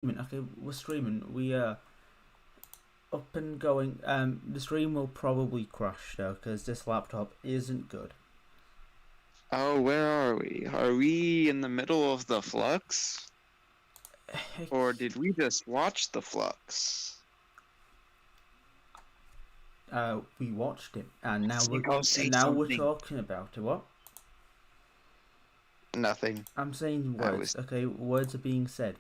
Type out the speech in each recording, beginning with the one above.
Okay, we're streaming. We up and going. The stream will probably crash though, because this laptop isn't good. Oh, where are we? Are we in the middle of the flux? Or did we just watch the flux? We watched it, and now Go say we're something. talking about it. What? Nothing. I'm saying I words. was. Okay, words are being said.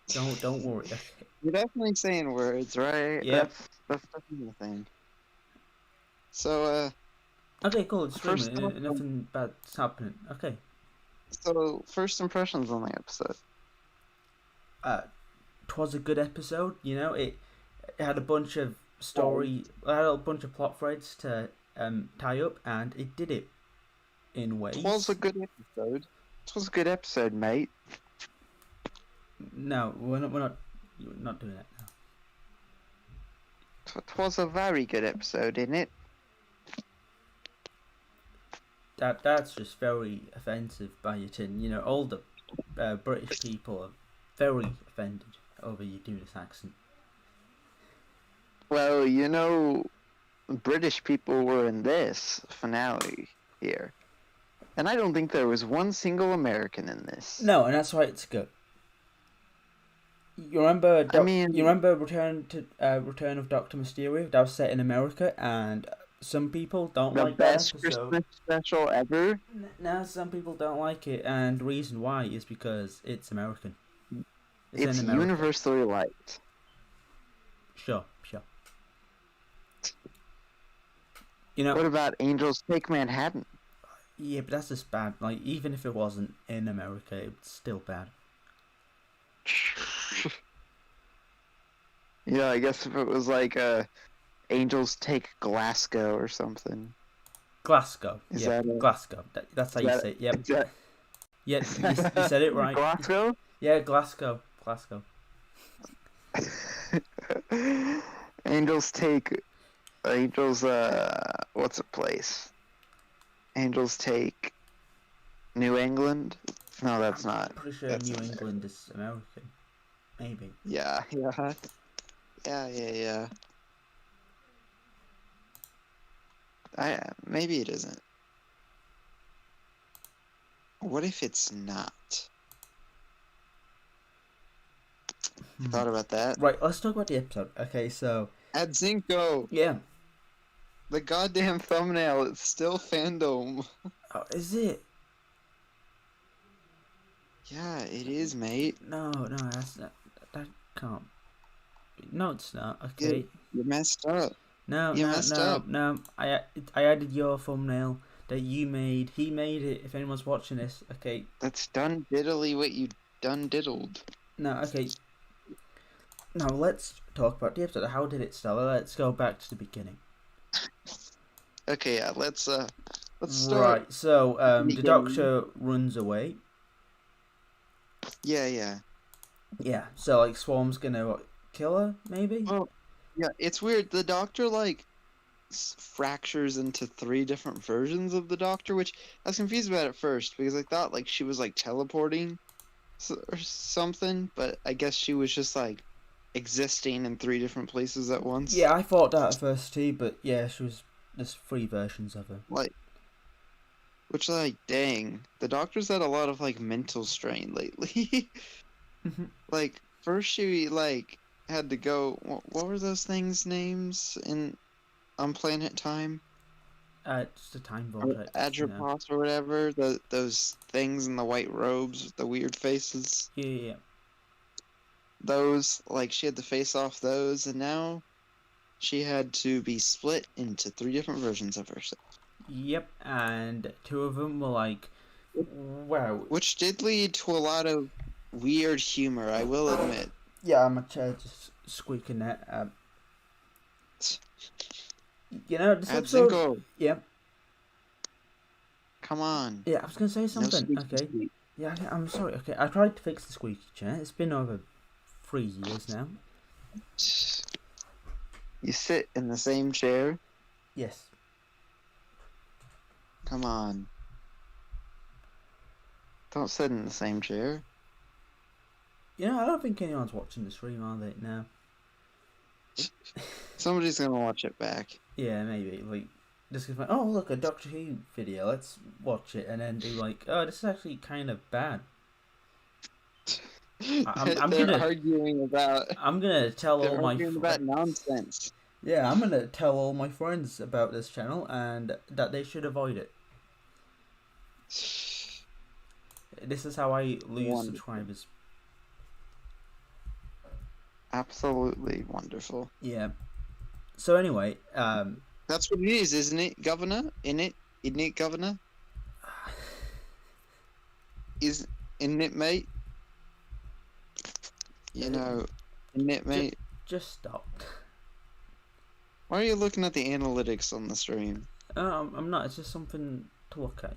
Don't worry. Okay. You're definitely saying words, right? Yep. That's definitely the thing. So, Okay, cool. It's first streaming. Nothing bad's happening. Okay. first impressions on the episode. Twas a good episode. You know, it had a bunch of story. It had a bunch of plot threads to tie up, and it did it in ways. Twas a good episode. Twas a good episode, mate. No, we're not doing that now. Twas a very good episode, innit? That's just very offensive, Bayatin. You know, all the British people are very offended over you doing this accent. Well, you know, British people were in this finale here. And I don't think there was one single American in this. No, and that's why it's good. You remember? You remember Return of Doctor Mysterio? That was set in America, and some people don't like that episode. The best Christmas special ever. Now, some people don't like it, and the reason why is because it's American. It's universally liked. Sure. You know. What about Angels Take Manhattan? Yeah, but that's just bad. Like, even if it wasn't in America, it's still bad. Yeah, I guess if it was like Angels Take Glasgow or something. Glasgow. Glasgow. That's how you say it. Yep. Yeah, you said it right. Glasgow? Yeah, Glasgow. Angels, what's a place? Angels Take New England? No, that's not. I'm pretty sure New England is American. Maybe. Yeah. Maybe it isn't. What if it's not? Thought about that. Right, let's talk about the episode. Okay, so at Zinco. Yeah. The goddamn thumbnail, it's still fandom. Oh, is it? Yeah, it is, mate. No, that's not. That can't. No, it's not. Okay. You messed up. No. I added your thumbnail that you made. He made it. If anyone's watching this, okay. That's done diddly what you done diddled. No, okay. Now let's talk about the episode. How did it start? Let's go back to the beginning. Okay, yeah. Let's start. Right. So the Doctor runs away. Yeah. Yeah. So like Swarm's gonna kill her, maybe. Well, yeah. It's weird. The Doctor like fractures into 3 different versions of the Doctor, which I was confused about at first because I thought like she was like teleporting or something, but I guess she was just like existing in 3 different places at once. Yeah, I thought that at first too, but yeah, there's 3 versions of her. Which like, dang, the Doctor's had a lot of like mental strain lately. Like first she like had to go. What were those things names on Planet Time? It's the time vortex. Adropos or whatever. Those things in the white robes with the weird faces. Yeah. Those, like, she had to face off those, and now she had to be split into 3 different versions of herself. Yep, and 2 of them were like, wow. Which did lead to a lot of weird humor, I will admit. Yeah, my chair just squeaking that. You know, this episode... Zinco. Yeah. Come on. Yeah, I was going to say something, okay? Yeah, I'm sorry, okay. I tried to fix the squeaky chair. It's been over 3 years now. You sit in the same chair? Yes. Come on. Don't sit in the same chair. I don't think anyone's watching the stream, are they? No. Somebody's gonna watch it back. Yeah, maybe. Like, just gonna oh, look, a Doctor Who video, let's watch it, and then be like, oh, this is actually kind of bad. I'm They're gonna arguing about. I'm gonna tell They're all my arguing about nonsense. yeah, I'm gonna tell all my friends about this channel and that they should avoid it. This is how I lose Wonderful. subscribers. Absolutely wonderful. Yeah. So anyway, That's what it is, isn't it, Governor? Isn't it, Governor? Isn't it, mate? You know, isn't it, mate? just stop. Why are you looking at the analytics on the stream? I'm not. It's just something to look at,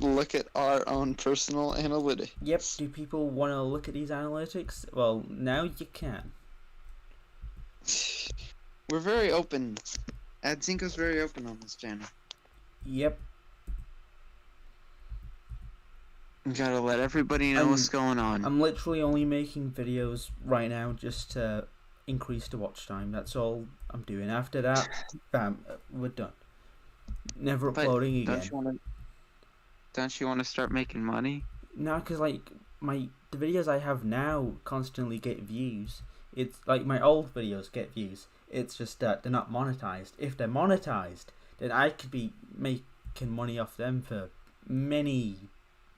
Look at our own personal analytics. Yep. Do people want to look at these analytics? Well, now you can. We're very open. AdZinko's very open on this channel. Yep. You gotta let everybody know what's going on. I'm literally only making videos right now just to increase the watch time. That's all I'm doing. After that, bam, we're done. Never uploading again. Don't you want to start making money? No, because like the videos I have now constantly get views. It's like my old videos get views. It's just that they're not monetized. If they're monetized, then I could be making money off them for many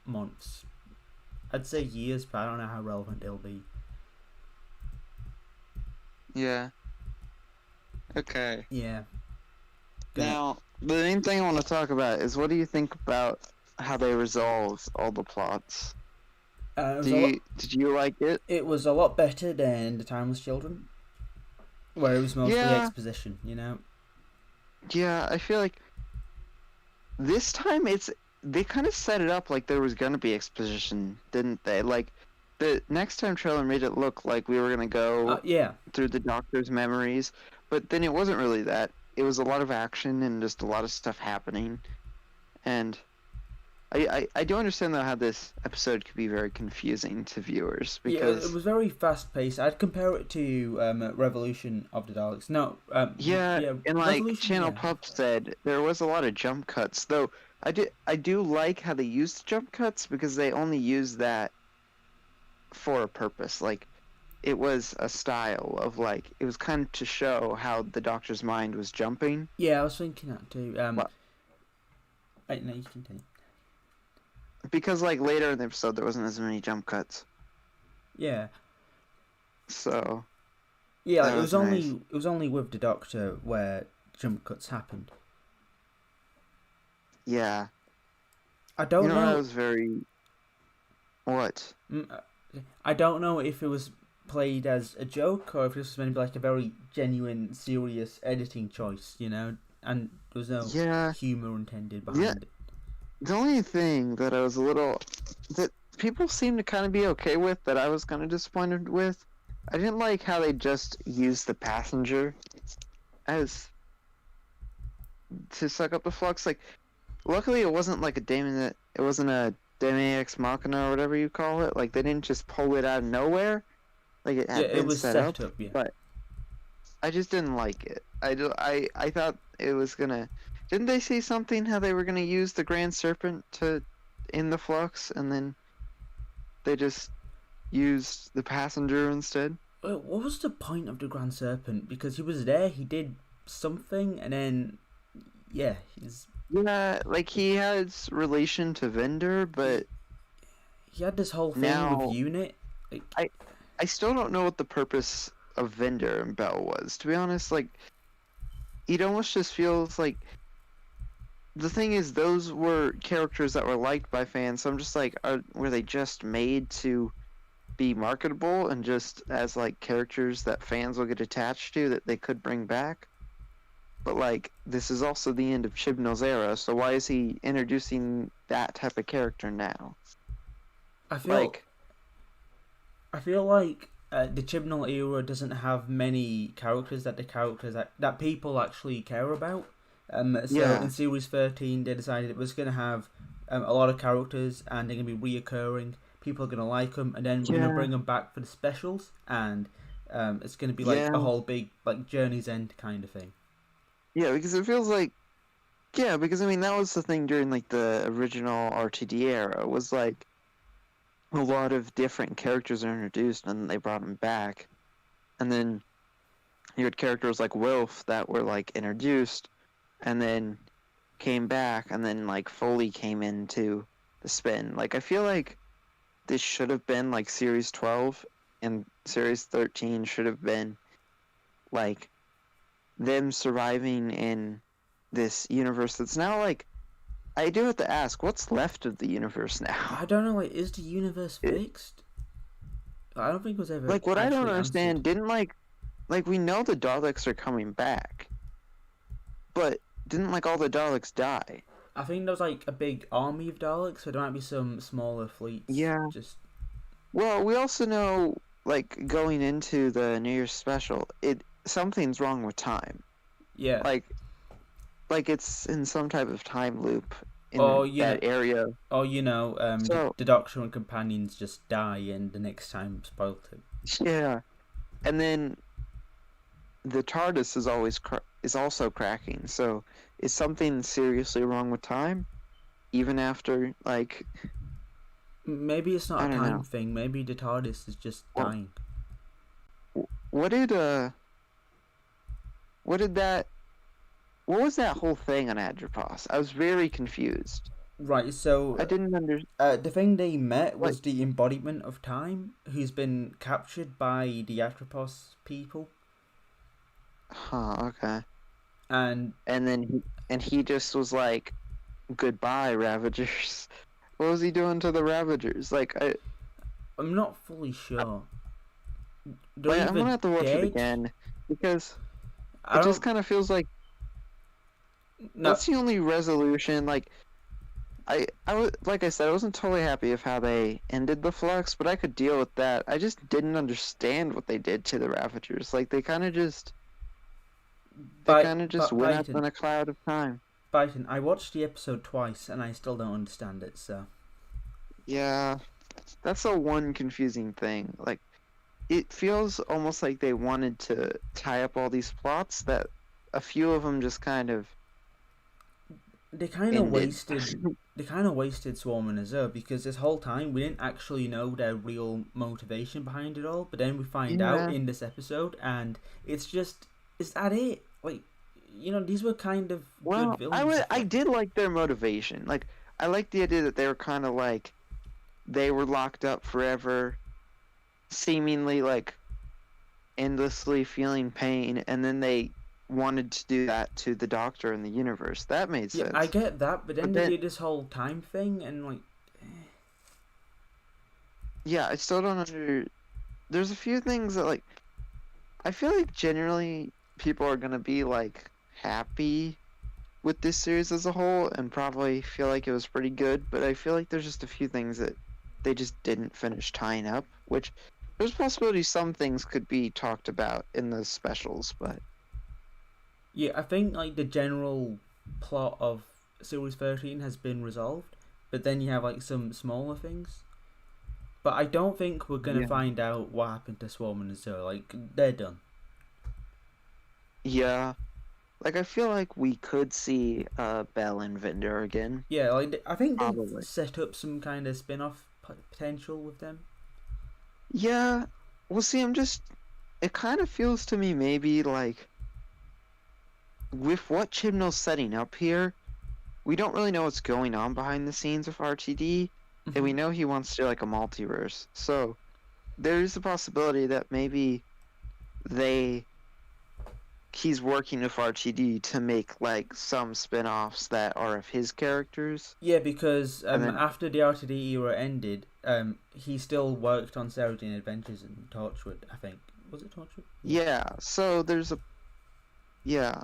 months. I'd say years, but I don't know how relevant it'll be. Yeah. Okay. Yeah. Now, the main thing I want to talk about is what do you think about how they resolved all the plots? Did you like it? It was a lot better than The Timeless Children, where it was mostly exposition, Yeah, I feel like this time they kind of set it up like there was gonna be exposition, didn't they? Like the next time trailer made it look like we were gonna go through the Doctor's memories, but then it wasn't really that. It was a lot of action and just a lot of stuff happening, and I do understand though how this episode could be very confusing to viewers because it was very fast paced. I'd compare it to Revolution of the Daleks. No, and like Channel Pup said, there was a lot of jump cuts. Though I do like how they used jump cuts because they only used that for a purpose. Like it was a style of like it was kind of to show how the Doctor's mind was jumping. Yeah, I was thinking that too. Wait, no, you continue. Because like later in the episode there wasn't as many jump cuts. Yeah. So. Yeah, like, it was only with the Doctor where jump cuts happened. Yeah. I don't know. That was very. What? I don't know if it was played as a joke or if this was meant to be like a very genuine, serious editing choice, and there was no humor intended behind it. The only thing that I was that people seem to kind of be okay with, that I was kind of disappointed with, I didn't like how they just used the passenger as to suck up the flux. Like, luckily it wasn't like it wasn't a Deus Machina or whatever you call it. Like, they didn't just pull it out of nowhere. Like, it had been set up, yeah. But I just didn't like it. I thought it was gonna. Didn't they say something how they were gonna use the Grand Serpent in the flux, and then they just used the passenger instead? What was the point of the Grand Serpent? Because he was there, he did something, and then like he has relation to Vendor, but he had this whole thing with Unit. Like, I still don't know what the purpose of Vendor and Bell was, to be honest. Like, it almost just feels like the thing is, those were characters that were liked by fans, so I'm just like, were they just made to be marketable and just as like characters that fans will get attached to that they could bring back? But like, this is also the end of Chibnall's era, so why is he introducing that type of character now? I feel like the Chibnall era doesn't have many characters that people actually care about. In Series 13, they decided it was going to have a lot of characters and they're going to be reoccurring. people are gonna like them, and then we're gonna Yeah. bring them back for the specials, and it's gonna be like a Yeah. whole big like Journey's End kind of thing. Yeah, because it feels like yeah, because I mean that was the thing during like the original RTD era was like a lot of different characters are introduced and then they brought them back, and then you had characters like Wilf that were like introduced and then came back and then like fully came into the spin. Like I feel like this should have been like series 12 and series 13 should have been like them surviving in this universe that's now like I do have to ask what's left of the universe now. I don't know. Like, is the universe It, fixed? I don't think it was ever like what I don't actually answered. understand didn't like we know the Daleks are coming back, but didn't like all the Daleks die? I think there was like a big army of Daleks, so there might be some smaller fleets. Yeah. Just Well, we also know like going into the New Year's special, it something's wrong with time. yeah. Like it's in some type of time loop Or in that area. or you know, So the Doctor and companions just die, and the next time spoiled him. yeah, and then the TARDIS is is also cracking. So is something seriously wrong with time? Even after like Maybe it's I not a don't time know. thing. Maybe the TARDIS is just Well, dying. what did what did that what was that whole thing on Adropos? I was very confused. Right. So I didn't the thing they met like was the embodiment of time, who's been captured by the Atropos people, okay. and And then he just was like, "Goodbye, Ravagers." What was he doing to the Ravagers? I'm not fully sure. They're I'm either gonna have to watch it dead. again because I it just don't. kind of feels like No, that's the only resolution. Like like I said, I wasn't totally happy of how they ended the Flux, but I could deal with that. I just didn't understand what they did to the Ravagers. Like they kind of just went up in a cloud of time. Byton. I watched the episode twice, and I still don't understand it. So Yeah, that's the one confusing thing. Like it feels almost like they wanted to tie up all these plots that a few of them just kind of they kind of ended. wasted Swarm and Azure, because this whole time we didn't actually know their real motivation behind it all. But then we find out Yeah. in this episode, and it's just, is that it? Like, these were kind of Well, good villains. I did like their motivation. Like I liked the idea that they were kind of like they were locked up forever, seemingly like endlessly feeling pain, and then they wanted to do that to the Doctor and the universe. That made sense. Yeah, I get that, but then But they then, did this whole time thing, and like, yeah, I still don't under. There's a few things that like I feel like generally people are gonna be like happy with this series as a whole and probably feel like it was pretty good, but I feel like there's just a few things that they just didn't finish tying up, which there's a possibility some things could be talked about in the specials, but yeah, I think like the general plot of Series 13 has been resolved, but then you have like some smaller things. But I don't think we're gonna yeah. find out what happened to Swarm and Azure. Like, they're done. Yeah. Like I feel like we could see Bell and Vinder again. Yeah, like I think they Probably. set up some kind of spin-off potential with them. Yeah. Well, see, it kind of feels to me maybe like with what Chibnall's setting up here, we don't really know what's going on behind the scenes of RTD, and we know he wants to do like a multiverse. So there's a possibility that maybe he's working with RTD to make like some spin-offs that are of his characters. Yeah, because then, after the RTD era ended, he still worked on Saturday Adventures and Torchwood, I think. Was it Torchwood? Yeah, so there's a yeah.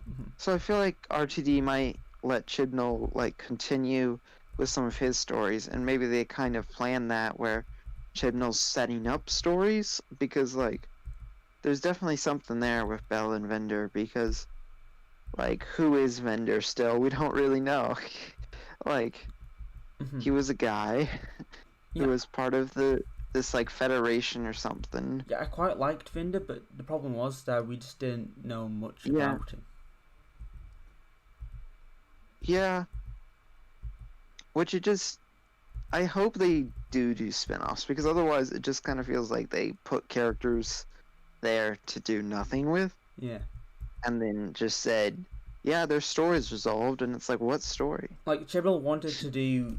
Mm-hmm. So I feel like RTD might let Chibnall like continue with some of his stories, and maybe they kind of plan that where Chibnall's setting up stories, because like there's definitely something there with Bell and Vendor, because like who is Vendor still? We don't really know. Like he was a guy. who Yeah, was part of this like federation or something. yeah, I quite liked Vinder, but the problem was that we just didn't know much Yeah, about him. yeah. Which it just, I hope they do spin-offs, because otherwise it just kind of feels like they put characters there to do nothing with, Yeah, and then just said, yeah, their story's resolved, and it's like, what story? like Chibnall wanted to do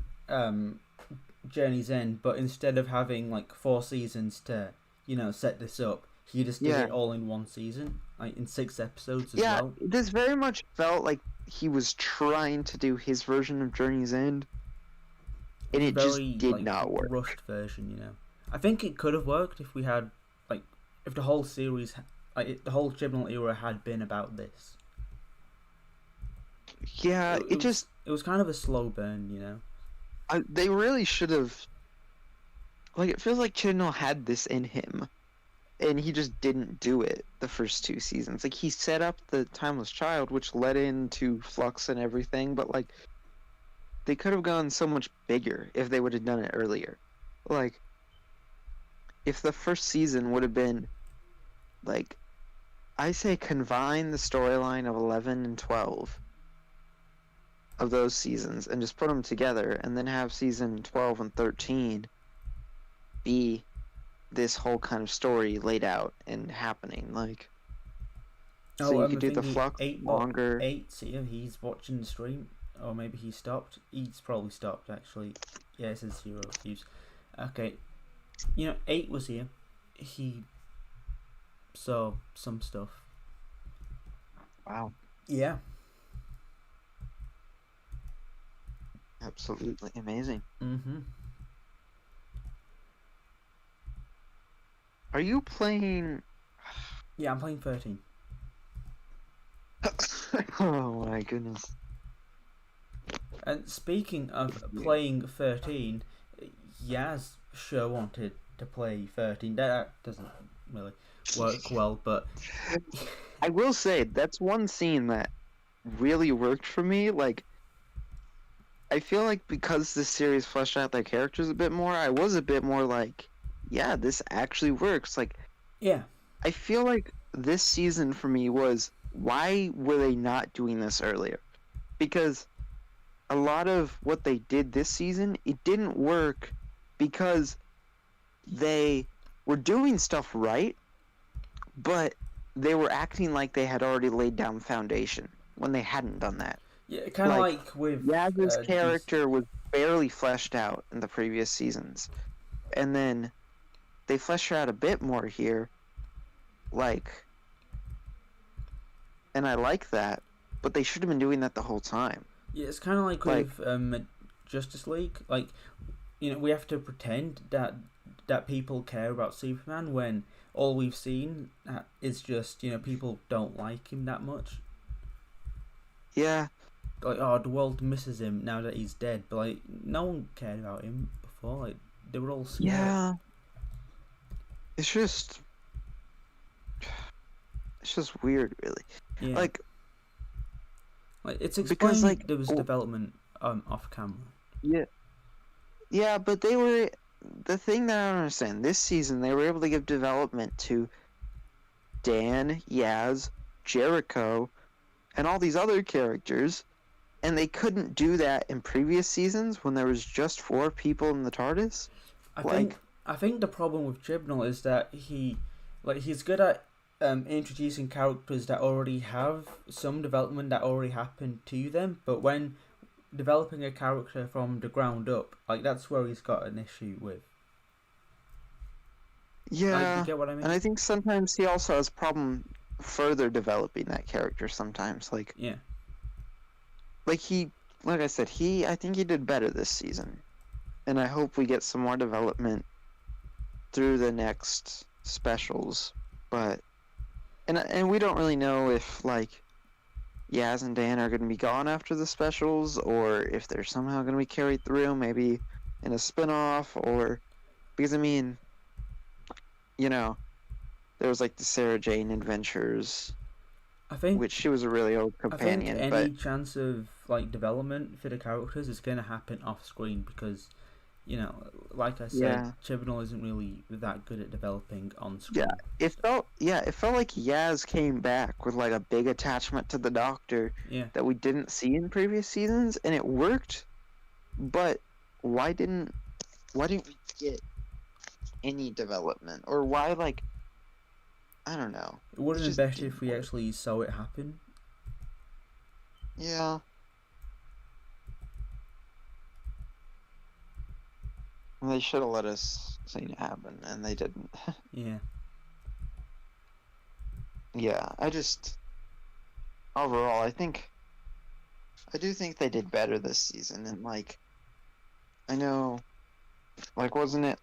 Journey's End, but instead of having like 4 seasons to set this up, he just did Yeah, it all in one season, like in 6 episodes as yeah. well. This very much felt like he was trying to do his version of Journey's End, It and was a it just very did like not work. rushed version. I think it could have worked if we had like if the whole series, the whole Chibnall era had been about this. Yeah, It was it was kind of a slow burn. they really should have. Like, it feels like Chibnall had this in him, and he just didn't do it the first 2 seasons. Like, he set up the Timeless Child, which led into Flux and everything, but like, they could have gone so much bigger if they would have done it earlier. Like, if the first season would have been like, I say combine the storyline of 11 and 12 of those seasons and just put them together, and then have season 12 and 13 be this whole kind of story laid out and happening. Like, so Oh, you I'm could do the thinking Flux longer. eight. See him? He's watching the stream, or maybe he stopped. He's probably stopped actually. Yeah, it says 0 views. Okay, 8 was here. He saw some stuff. Wow, Yeah. absolutely amazing. Mm-hmm. Are you playing? Yeah, I'm playing 13. Oh my goodness. And speaking of playing 13, Yaz sure wanted to play 13. That doesn't really work well, but I will say that's one scene that really worked for me. Like, I feel like because this series fleshed out their characters a bit more, I was a bit more like, yeah, this actually works. Like, yeah. I feel like this season for me was, why were they not doing this earlier? Because a lot of what they did this season, it didn't work because they were doing stuff right, but they were acting like they had already laid down foundation when they hadn't done that. Yeah, kind of like with Yaz's character was barely fleshed out in the previous seasons, and then they fleshed her out a bit more here, like, and I like that, but they should have been doing that the whole time. Yeah, it's kind of like with Justice League. Like, we have to pretend that people care about Superman when all we've seen is just people don't like him that much. Yeah. Like, oh, the world misses him now that he's dead, but like no one cared about him before. Like, they were all scared. Yeah. It's just weird, really. Yeah. Like it's explained because, like, there was development off camera. Yeah. Yeah, but the thing that I don't understand, this season they were able to give development to Dan, Yaz, Jericho, and all these other characters, and they couldn't do that in previous seasons when there was just 4 people in the TARDIS. I think the problem with Chibnall is that he's good at introducing characters that already have some development that already happened to them, but when developing a character from the ground up, like, that's where he's got an issue with. Yeah, you get what I mean? and I think sometimes he also has problem further developing that character sometimes. Like, yeah. Like, like I said, I think he did better this season. And I hope we get some more development through the next specials. But, and we don't really know if, like, Yaz and Dan are going to be gone after the specials, or if they're somehow going to be carried through, maybe in a spin-off, or, because, I mean, there was, like, the Sarah Jane Adventures, which she was a really old companion. I think any chance of, like, development for the characters is going to happen off screen, because you know, like I said, Yeah. Chibnall isn't really that good at developing on Yeah, screen. it felt like Yaz came back with like a big attachment to the Doctor Yeah. that we didn't see in previous seasons, and it worked. But why didn't we get any development, or why I don't know. It would It have been just better didn't if we work. actually saw it happen. Yeah, they should have let us see it happen, and they didn't. Yeah. Yeah, overall, I do think they did better this season, and I know, wasn't it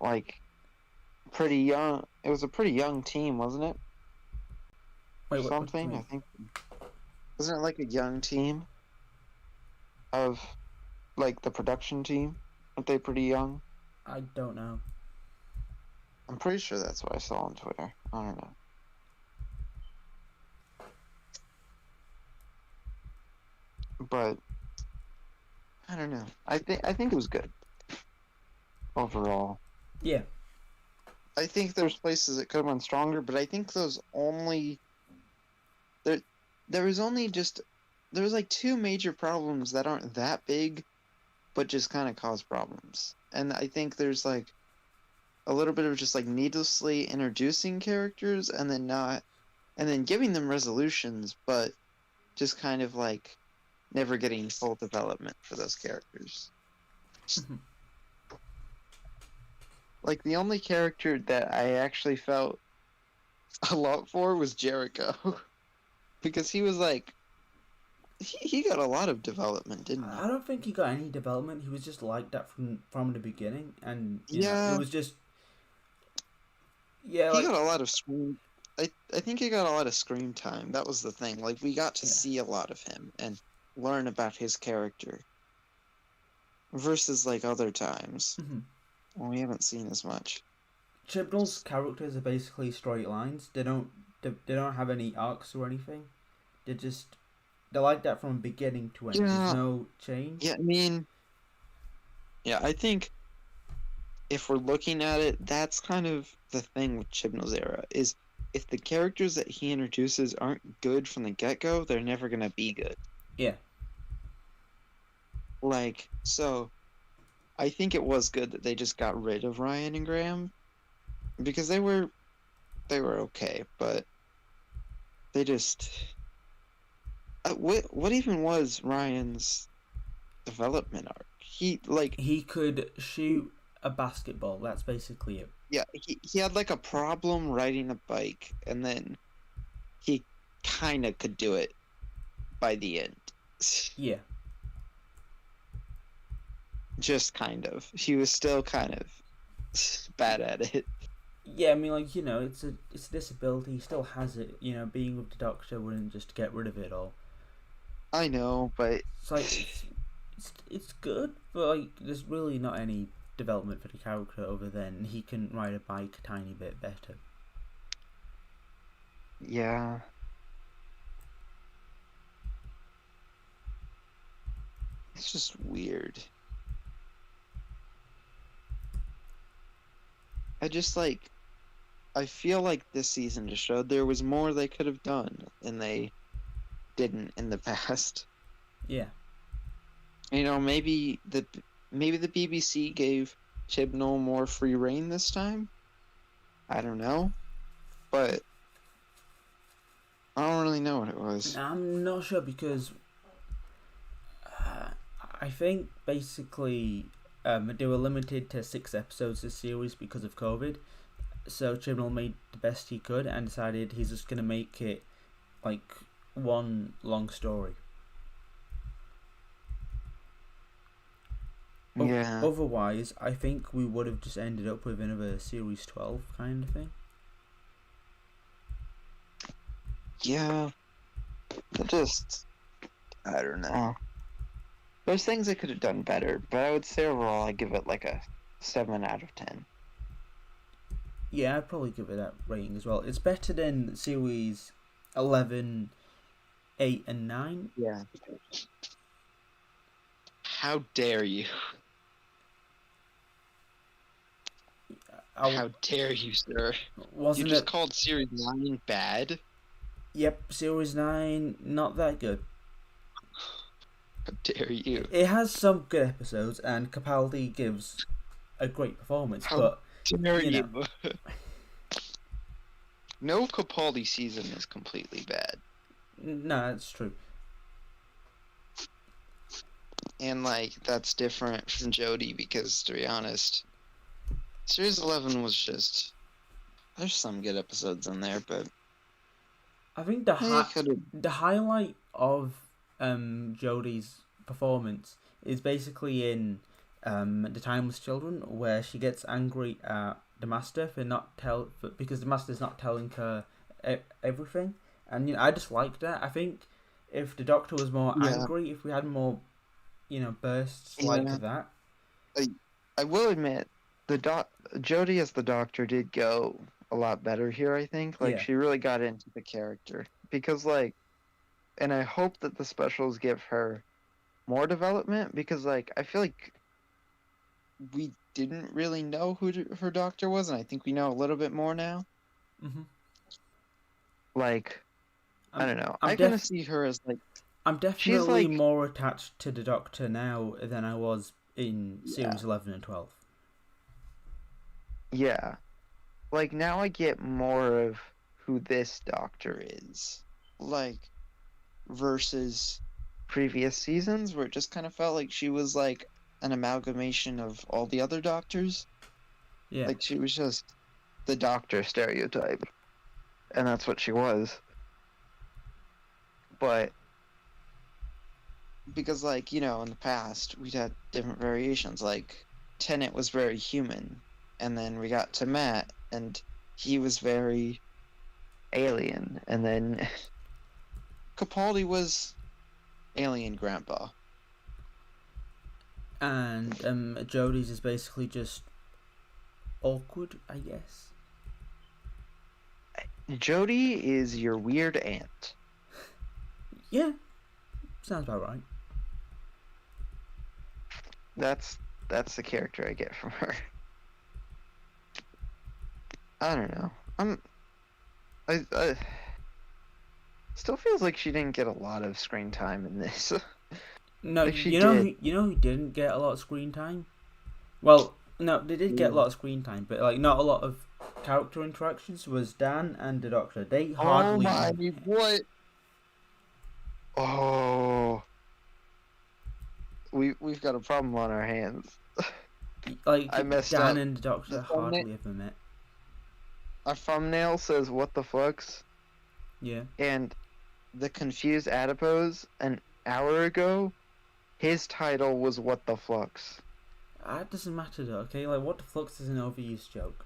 pretty young? It was a pretty young team, wasn't it? Or Wait, what do you something? I mean? think wasn't it like a young team of the production team? Aren't they pretty young? I don't know. I'm pretty sure that's what I saw on Twitter. I don't know. But I don't know. I think it was good overall. Yeah. I think there's places it could have been stronger, but I think there there was only just there was two major problems that aren't that big, but just kind of cause problems. And I think there's a little bit of just needlessly introducing characters and then giving them resolutions, but just kind of never getting full development for those characters. The only character that I actually felt a lot for was Jericho. Because he was he got a lot of development, didn't he? I don't think he got any development. He was just like that from the beginning, and it Yeah, was just yeah, he got a lot of screen. I think he got a lot of screen time. That was the thing. We got to yeah. see a lot of him and learn about his character versus other times when we haven't seen as much. Chibnall's characters are basically straight lines. They don't have any arcs or anything. They're like that from beginning to end. There's Yeah, no change. yeah. I mean, yeah. I think if we're looking at it, that's kind of the thing with Chibnall's era is if the characters that he introduces aren't good from the get-go, they're never gonna be good. Yeah. So I think it was good that they just got rid of Ryan and Graham because they were okay, but they just what even was Ryan's development arc? He could shoot a basketball. That's basically it. Yeah, he had a problem riding a bike, and then he kind of could do it by the end. Yeah. Just kind of. He was still kind of bad at it. Yeah, I mean, it's a disability. He still has it. Being with the doctor wouldn't just get rid of it all. I know, but It's it's good, but there's really not any development for the character other than he can ride a bike a tiny bit better. yeah. It's just weird. I feel like this season just showed there was more they could have done, and they didn't in the past. Yeah. Maybe the BBC gave Chibnall more free reign this time. I don't know, but I don't really know what it was. I'm not sure because I think basically they were limited to 6 episodes this series because of COVID. So Chibnall made the best he could and decided he's just gonna make it one long story. Yeah. Otherwise, I think we would have just ended up with another series 12 kind of thing. Yeah. I don't know. There's things I could have done better, but I would say overall I give it a 7 out of 10. Yeah, I'd probably give it that rating as well. It's better than series 11, 8, and 9. Yeah. How dare you? How dare you, sir? You wasn't just it? called Series 9 bad? Yep, Series 9, not that good. How dare you? It has some good episodes, and Capaldi gives a great performance, How but, dare you know, you? No Capaldi season is completely bad. no, it's true. And, like, that's different from Jodie because, to be honest, Series 11 was just... There's some good episodes in there, but... I think could have... the highlight of Jodie's performance is basically in The Timeless Children, where she gets angry at the Master because the Master's not telling her everything, and I just liked that. I think if the Doctor was more Yeah. angry, if we had more bursts Yeah. like that. I will admit, Jodie as the Doctor did go a lot better here, I think. Like, Yeah. she really got into the character. Because, like, and I hope that the specials give her more development, because, like, I feel like we didn't really know who her Doctor was, and I think we know a little bit more now. Mm-hmm. Like, I don't know. I kind of see her as, like... I'm she's definitely like... more attached to the Doctor now than I was in Series 11 and 12. Yeah. Like, now I get more of who this Doctor is. Like, versus previous seasons where it just kind of felt like she was like an amalgamation of all the other Doctors. Yeah. Like, she was just the Doctor stereotype. And that's what she was. But because, like, in the past we'd had different variations. Like, Tennant was very human, and then we got to Matt and he was very alien, and then Capaldi was alien grandpa. And Jodie's is basically just awkward, I guess. Jodie is your weird aunt. Yeah, sounds about right. That's the character I get from her. I don't know. I still feels like she didn't get a lot of screen time in this. No, like she you know did. who didn't get a lot of screen time? Well, no, they did get a lot of screen time, but like not a lot of character interactions. Was Dan and the Doctor? They hardly. Oh my, what? Oh, we've got a problem on our hands. Like I messed Dan up. and the Doctor hardly ever met. Our thumbnail says "What the flux." Yeah. And the confused adipose an hour ago, his title was "What the flux." That doesn't matter though. Okay, like what the flux is an overused joke.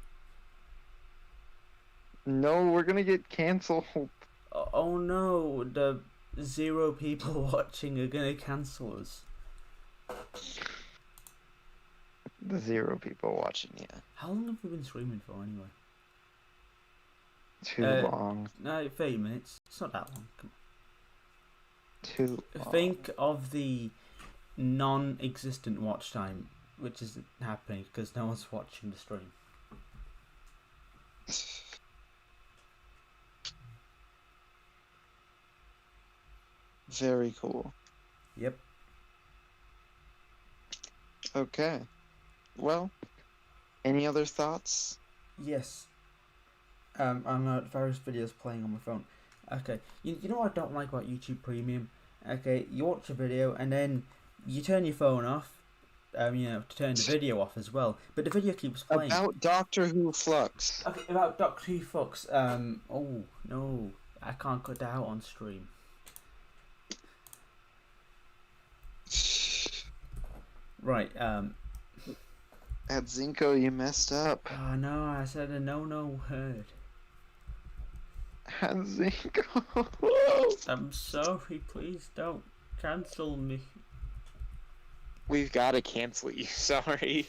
No, we're gonna get cancelled. Oh no, the 0 people watching are gonna cancel us. The 0 people watching, yeah. How long have we been streaming for anyway? Too long. No, 30 minutes. It's not that long. Come on. Too long. Think of the non-existent watch time, which isn't happening because no one's watching the stream. Very cool. Yep. Okay. Well, any other thoughts? Yes. I'm various videos playing on my phone. Okay. You know what I don't like about YouTube Premium? Okay, you watch a video and then you turn your phone off. To turn the video off as well. But the video keeps playing. About Doctor Who Flux. Okay, about Doctor Who Flux. Oh no, I can't cut that out on stream. Right. At Zinco, you messed up. Oh no, I said a no word. At Zinco. I'm sorry. Please don't cancel me. We've got to cancel you. Sorry.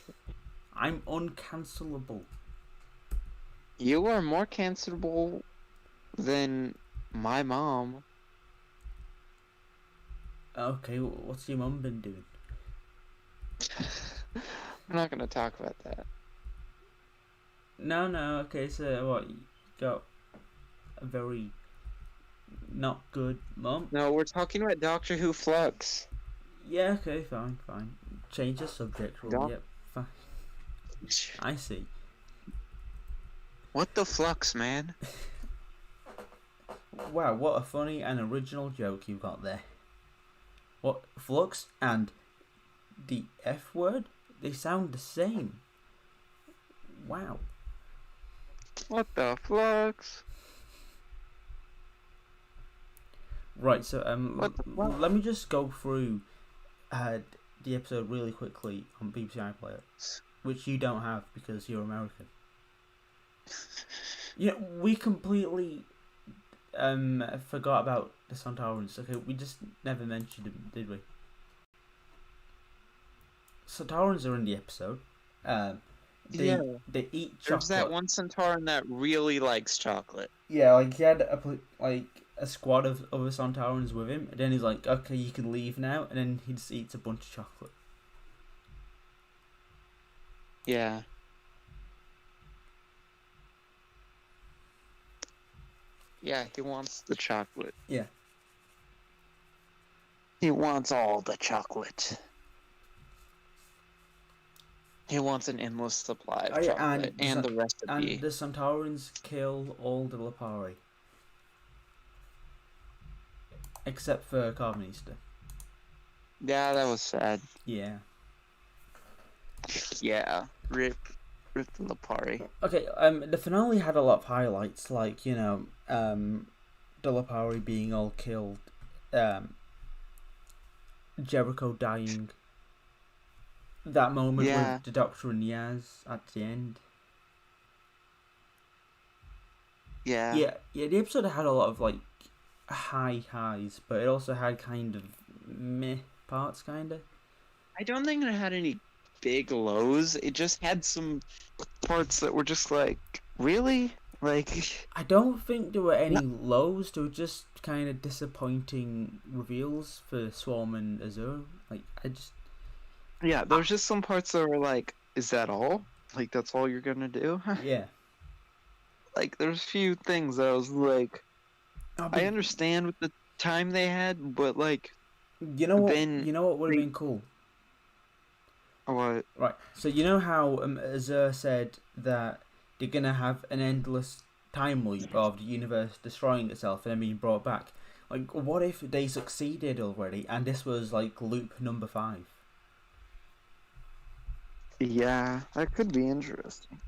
I'm uncancelable. You are more cancelable than my mom. Okay, what's your mum been doing? I'm not going to talk about that. No, no. Okay, so what? You got a very not good mum. No, we're talking about Doctor Who Flux. Yeah. Okay. Fine. Fine. Change the subject. Rule. Doc- Yep. Fine. I see. what the Flux, man? Wow. What a funny and original joke you got there. What flux and the F word? They sound the same. Wow. What the Flux? Right. So What the Flux? let me just go through the episode really quickly on BBC iPlayer, which you don't have because you're American. Yeah, we completely forgot about the Sontarans. Okay, we just never mentioned them, did we? Sontarans are in the episode. Yeah. They eat There's chocolate. that one Centauran that really likes chocolate. Yeah, like he had a squad of other Sontarans with him, and then he's like, "Okay, you can leave now," and then he just eats a bunch of chocolate. Yeah. Yeah, he wants the chocolate. Yeah. He wants all the chocolate. He wants an endless supply of chocolate and the recipe. And the Sontarans kill all the Lipari. Except for Carvanista. Yeah, that was sad. Yeah. Yeah. Rip the Lipari. Okay, the finale had a lot of highlights, like, the Lipari being all killed, Jericho dying, that moment with the Doctor and Yaz at the end. Yeah. Yeah, the episode had a lot of, like, high highs, but it also had kind of meh parts, kind of. I don't think it had any big lows. It just had some parts that were just like, really? Like, I don't think there were any lows. There were just kind of disappointing reveals for Swarm and Azure. Like, yeah, there was just some parts that were like, is that all? Like, that's all you're gonna do? Yeah. Like, there's a few things that I was like, I understand with the time they had, but like, you know what would have been cool? What? Right. So you know how Azure said that they're gonna have an endless time loop of the universe destroying itself and then being brought back. Like, what if they succeeded already and this was like loop number 5? Yeah, that could be interesting.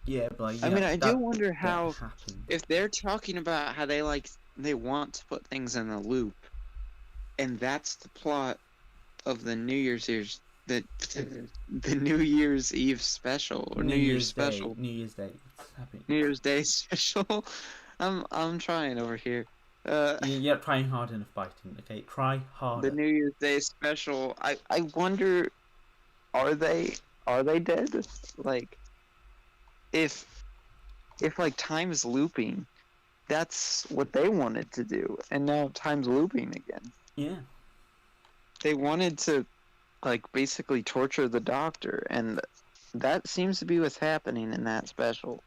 Yeah, but like, I mean, I do wonder how happened. If they're talking about how they want to put things in a loop, and that's the plot of the New Year's the New Year's Eve special or New Year's special. New Year's Day. It's happening. New Year's Day special. I'm trying over here. You're trying hard enough, fighting. Okay, try harder. The New Year's Day special. I wonder, are they dead? Like, if like time is looping, that's what they wanted to do, and now time's looping again. Yeah. They wanted to, like, basically torture the Doctor, and that seems to be what's happening in that special.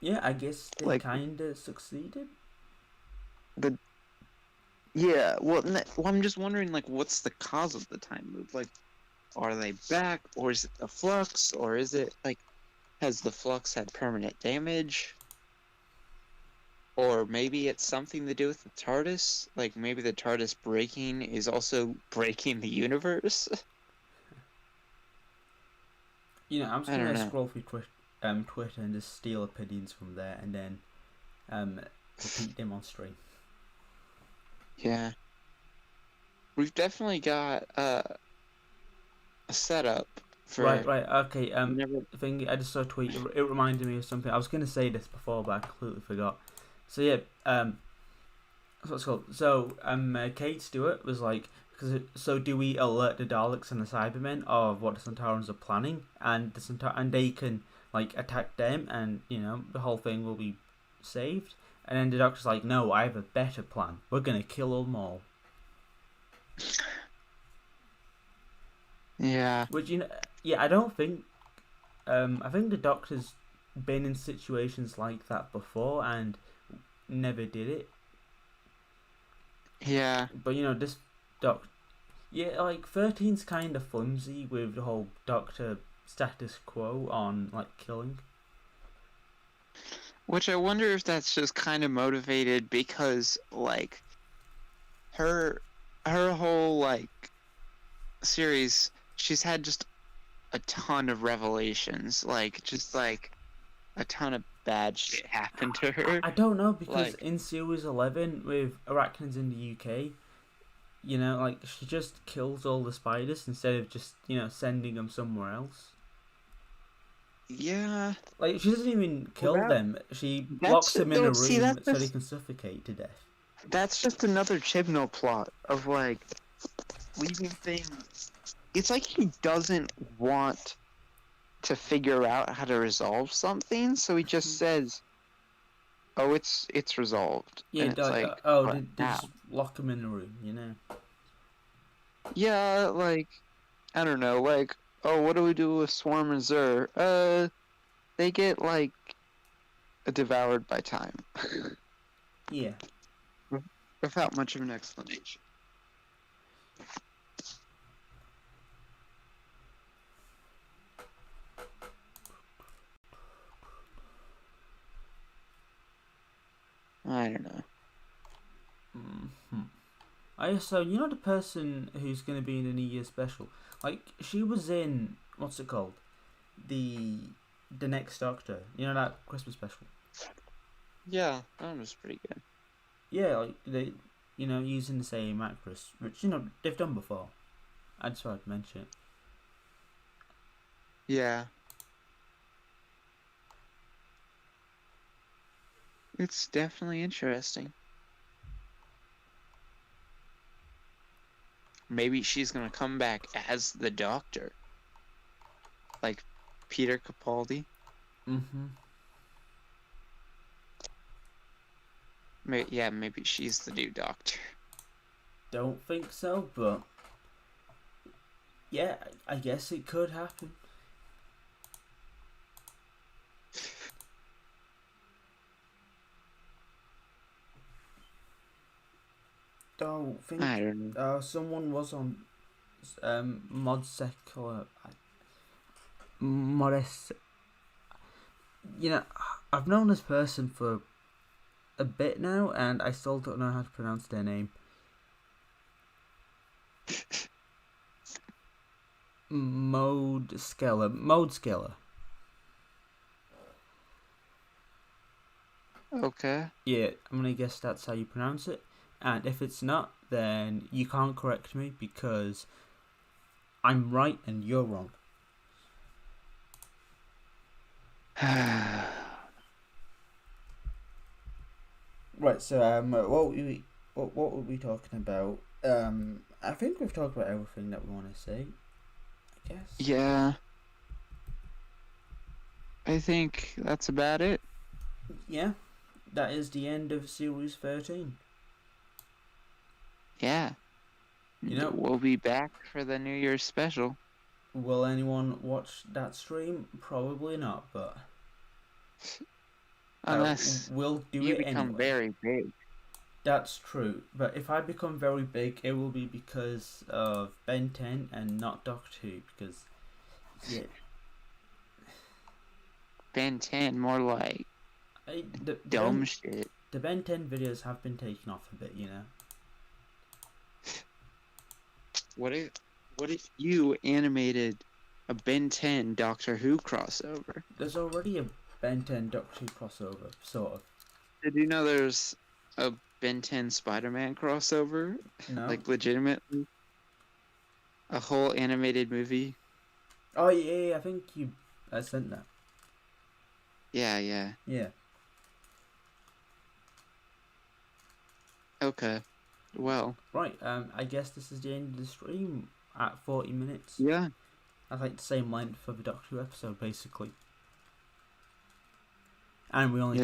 Yeah, I guess they kinda succeeded. Well, I'm just wondering, like, what's the cause of the time loop? Like, are they back, or is it the flux, or is it, like, has the flux had permanent damage? Or maybe it's something to do with the TARDIS? Like, maybe the TARDIS breaking is also breaking the universe? I'm just gonna scroll through Twitter and just steal opinions from there and then repeat them on stream. Yeah. We've definitely got a setup for... Right, okay, thing, I just saw a tweet, it reminded me of something. I was gonna say this before, but I completely forgot. So yeah, that's what it's called. So Kate Stewart was like, so do we alert the Daleks and the Cybermen of what the Sontarans are planning, and and they can like attack them, and the whole thing will be saved. And then the Doctor's like, no, I have a better plan. We're gonna kill them all. Yeah. Which I don't think I think the Doctor's been in situations like that before and never did it. Yeah. But this Doc, yeah, like 13's kind of flimsy with the whole Doctor status quo on like killing. Which I wonder if that's just kind of motivated because like her whole like series, she's had just a ton of revelations, like just like a ton of bad shit happened to her. I don't know because Like, in series 11 with Arachnids in the UK, like she just kills all the spiders instead of just sending them somewhere else. yeah, Like she doesn't even kill well, them. She that's locks them in a see room so they can suffocate to death. that's just another Chibnall plot of like leaving things. It's like he doesn't want to figure out how to resolve something, so he just says, "Oh, it's resolved," Yeah, and it's like, "But they how?" just lock them in a room. Yeah, like I don't know, like, oh, what do we do with Swarm and Zur? They get like devoured by time. Yeah. Without much of an explanation. I don't know. So the person who's going to be in the New Year special, like she was in what's it called, the next Doctor. That Christmas special. Yeah, that was pretty good. Yeah, like they, using the same actress, which they've done before. I just wanted to mention it. Yeah. It's definitely interesting. Maybe she's gonna come back as the Doctor. Like Peter Capaldi. Mm-hmm. Maybe she's the new Doctor. Don't think so, but yeah, I guess it could happen. Don't think. I don't know. Someone was on Modsecular. Modest. I've known this person for a bit now, and I still don't know how to pronounce their name. Mode Skiller. Okay. Yeah, I'm gonna guess that's how you pronounce it. And if it's not, then you can't correct me because I'm right and you're wrong. Right. So what were we talking about? I think we've talked about everything that we want to say. I guess. Yeah. I think that's about it. Yeah, that is the end of series 13. Yeah. We'll be back for the New Year's special. Will anyone watch that stream? Probably not, but unless we'll do you it become anyway. very big. That's true, but if I become very big, it will be because of Ben 10 and not Doctor Who, because yeah. Ben 10, more like dumb shit. The Ben 10 videos have been taken off a bit, What if you animated a Ben 10 Doctor Who crossover? There's already a Ben 10 Doctor Who crossover, sort of. Did you know there's a Ben 10 Spider-Man crossover? No. Like legitimately? A whole animated movie? Oh yeah, I think you sent that. Yeah. Okay. Well. Right, I guess this is the end of the stream at 40 minutes. Yeah. That's like the same length for the Doctor Who episode, basically. And we only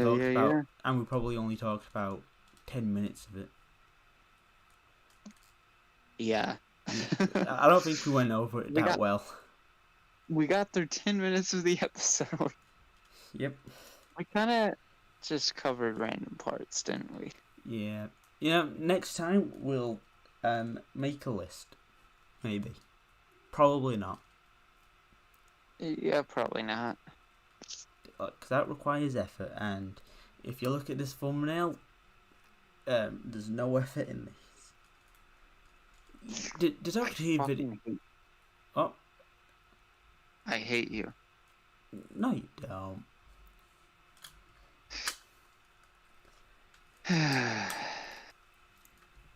and we probably only talked about 10 minutes of it. Yeah. I don't think we went over it that well. we got through 10 minutes of the episode. Yep. We kind of just covered random parts, didn't we? Yeah. Next time we'll make a list. Maybe. Probably not. Yeah, probably not. Because that requires effort, and if you look at this thumbnail, there's no effort in this. Did Doctor Who video? Oh. I hate you. No, you don't.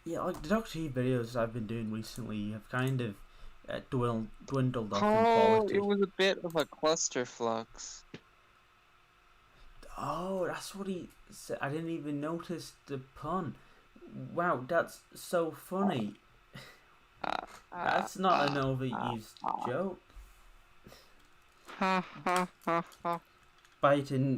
Yeah, like the Doctor Who videos I've been doing recently have kind of dwindled off in quality. It was a bit of a clusterflux. Oh, that's what he said. I didn't even notice the pun. Wow, that's so funny. That's not an overused joke. Biting